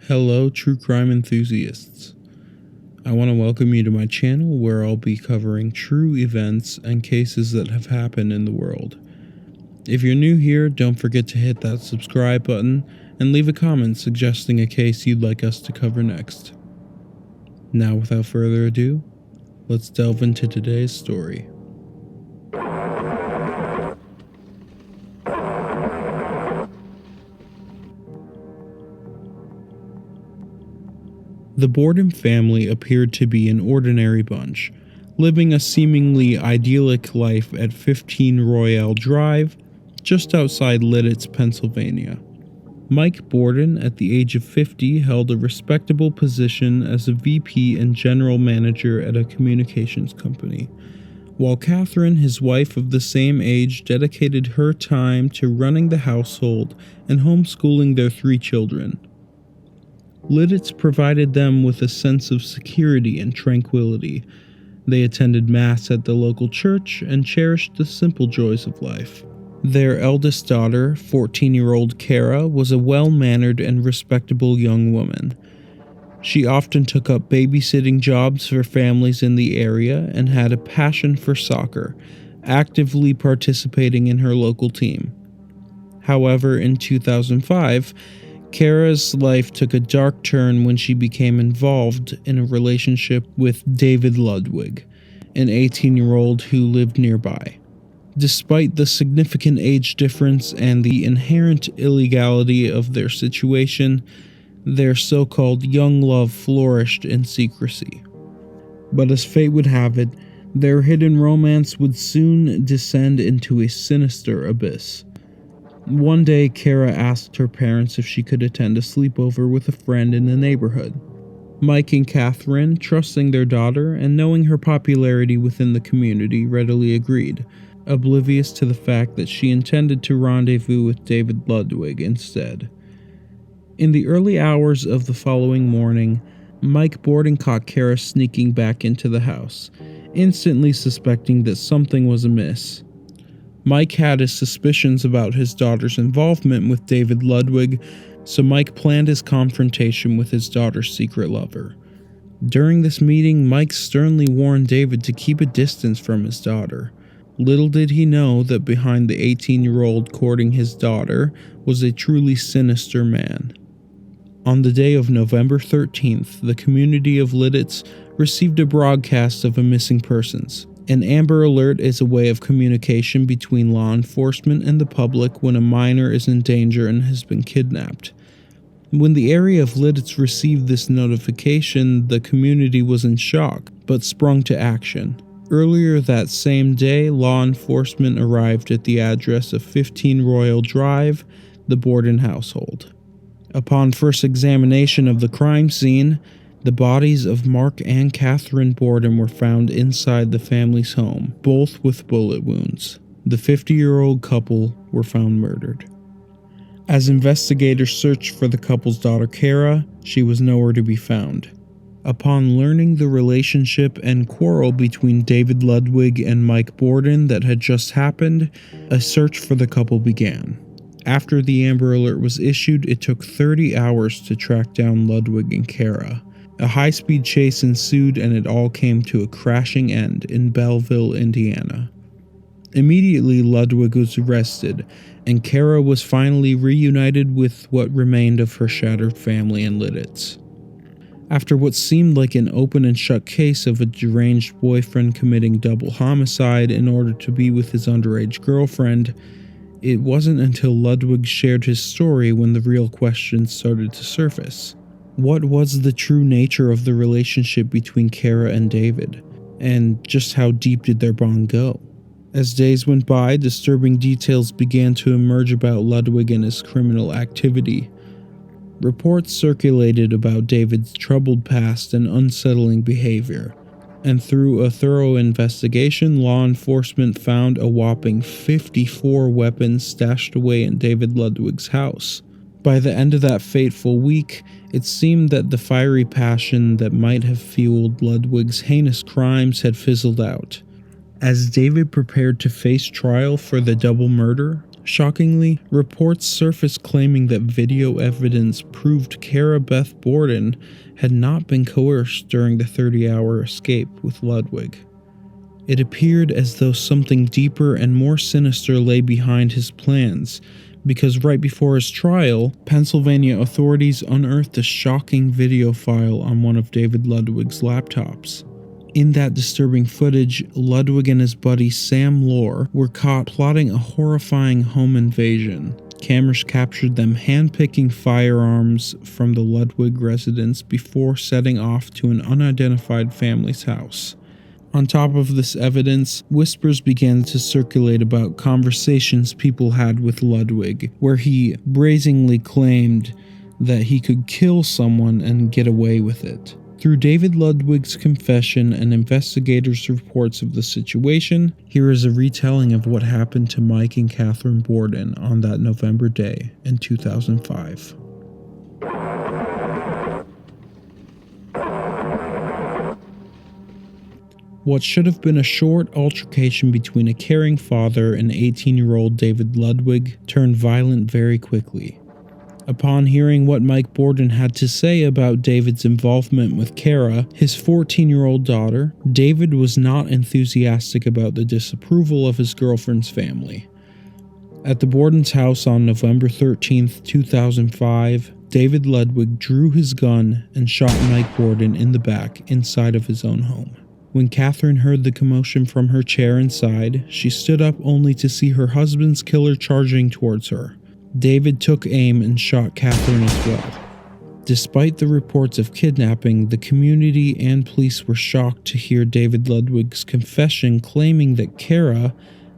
Hello, true crime enthusiasts. I want to welcome you to my channel where I'll be covering true events and cases that have happened in the world. If you're new here, don't forget to hit that subscribe button and leave a comment suggesting a case you'd like us to cover next. Now, without further ado, let's delve into today's story. The Borden family appeared to be an ordinary bunch, living a seemingly idyllic life at 15 Royale Drive, just outside Lidditz, Pennsylvania. Mike Borden, at the age of 50, held a respectable position as a VP and general manager at a communications company, while Catherine, his wife of the same age, dedicated her time to running the household and homeschooling their 3 children. Lidditz provided them with a sense of security and tranquility. They attended Mass at the local church and cherished the simple joys of life. Their eldest daughter, 14-year-old Kara, was a well-mannered and respectable young woman. She often took up babysitting jobs for families in the area and had a passion for soccer, actively participating in her local team. However, in 2005, Kara's life took a dark turn when she became involved in a relationship with David Ludwig, an 18-year-old who lived nearby. Despite the significant age difference and the inherent illegality of their situation, their so-called young love flourished in secrecy. But as fate would have it, their hidden romance would soon descend into a sinister abyss. One day, Kara asked her parents if she could attend a sleepover with a friend in the neighborhood. Mike and Catherine, trusting their daughter and knowing her popularity within the community, readily agreed, oblivious to the fact that she intended to rendezvous with David Ludwig instead. In the early hours of the following morning, Mike Borden caught Kara sneaking back into the house, instantly suspecting that something was amiss. Mike had his suspicions about his daughter's involvement with David Ludwig, so Mike planned his confrontation with his daughter's secret lover. During this meeting, Mike sternly warned David to keep a distance from his daughter. Little did he know that behind the 18-year-old courting his daughter was a truly sinister man. On the day of November 13th, the community of Lidditz received a broadcast of a missing persons. An Amber Alert is a way of communication between law enforcement and the public when a minor is in danger and has been kidnapped. When the area of Lidditz received this notification, the community was in shock, but sprung to action. Earlier that same day, law enforcement arrived at the address of 15 Royal Drive, the Borden household. Upon first examination of the crime scene, the bodies of Mark and Catherine Borden were found inside the family's home, both with bullet wounds. The 50-year-old couple were found murdered. As investigators searched for the couple's daughter Kara, she was nowhere to be found. Upon learning the relationship and quarrel between David Ludwig and Mike Borden that had just happened, a search for the couple began. After the Amber Alert was issued, it took 30 hours to track down Ludwig and Kara. A high-speed chase ensued and it all came to a crashing end in Belleville, Indiana. Immediately, Ludwig was arrested, and Kara was finally reunited with what remained of her shattered family in Lidditz. After what seemed like an open and shut case of a deranged boyfriend committing double homicide in order to be with his underage girlfriend, it wasn't until Ludwig shared his story when the real questions started to surface. What was the true nature of the relationship between Kara and David? And just how deep did their bond go? As days went by, disturbing details began to emerge about Ludwig and his criminal activity. Reports circulated about David's troubled past and unsettling behavior, and through a thorough investigation, law enforcement found a whopping 54 weapons stashed away in David Ludwig's house. By the end of that fateful week, it seemed that the fiery passion that might have fueled Ludwig's heinous crimes had fizzled out. As David prepared to face trial for the double murder, shockingly, reports surfaced claiming that video evidence proved Kara Beth Borden had not been coerced during the 30-hour escape with Ludwig. It appeared as though something deeper and more sinister lay behind his plans, because right before his trial, Pennsylvania authorities unearthed a shocking video file on one of David Ludwig's laptops. In that disturbing footage, Ludwig and his buddy Sam Lohr were caught plotting a horrifying home invasion. Cameras captured them handpicking firearms from the Ludwig residence before setting off to an unidentified family's house. On top of this evidence, whispers began to circulate about conversations people had with Ludwig, where he brazenly claimed that he could kill someone and get away with it. Through David Ludwig's confession and investigators' reports of the situation, here is a retelling of what happened to Mike and Catherine Borden on that November day in 2005. What should have been a short altercation between a caring father and 18-year-old David Ludwig turned violent very quickly. Upon hearing what Mike Borden had to say about David's involvement with Kara, his 14-year-old daughter, David was not enthusiastic about the disapproval of his girlfriend's family. At the Borden's house on November 13, 2005, David Ludwig drew his gun and shot Mike Borden in the back inside of his own home. When Catherine heard the commotion from her chair inside, she stood up only to see her husband's killer charging towards her. David took aim and shot Catherine as well. Despite the reports of kidnapping, the community and police were shocked to hear David Ludwig's confession claiming that Kara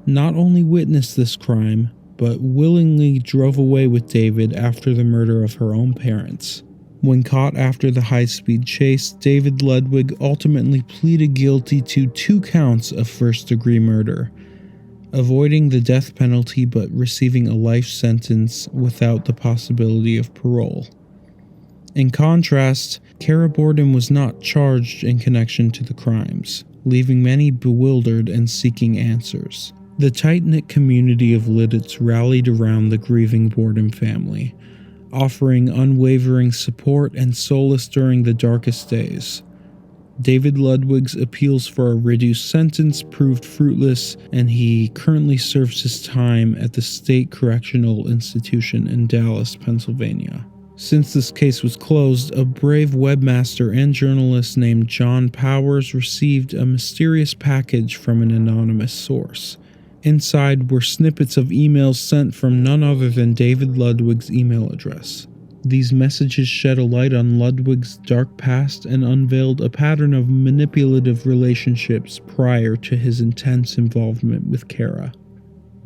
not only witnessed this crime, but willingly drove away with David after the murder of her own parents. When caught after the high-speed chase, David Ludwig ultimately pleaded guilty to 2 counts of first-degree murder, avoiding the death penalty but receiving a life sentence without the possibility of parole. In contrast, Kara Borden was not charged in connection to the crimes, leaving many bewildered and seeking answers. The tight-knit community of Lidditz rallied around the grieving Borden family, offering unwavering support and solace during the darkest days. David Ludwig's appeals for a reduced sentence proved fruitless, and he currently serves his time at the State Correctional Institution in Dallas, Pennsylvania. Since this case was closed, a brave webmaster and journalist named John Powers received a mysterious package from an anonymous source. Inside were snippets of emails sent from none other than David Ludwig's email address. These messages shed a light on Ludwig's dark past and unveiled a pattern of manipulative relationships prior to his intense involvement with Kara.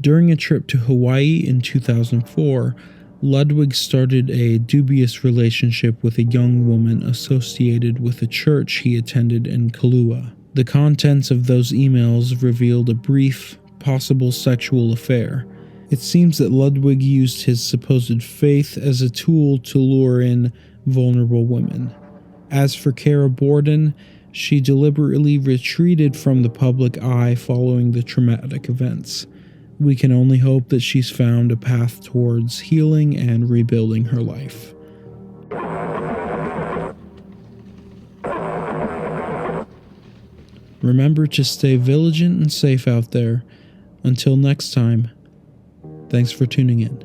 During a trip to Hawaii in 2004, Ludwig started a dubious relationship with a young woman associated with a church he attended in Kailua. The contents of those emails revealed a brief, possible sexual affair. It seems that Ludwig used his supposed faith as a tool to lure in vulnerable women. As for Kara Borden, she deliberately retreated from the public eye following the traumatic events. We can only hope that she's found a path towards healing and rebuilding her life. Remember to stay vigilant and safe out there. Until next time, thanks for tuning in.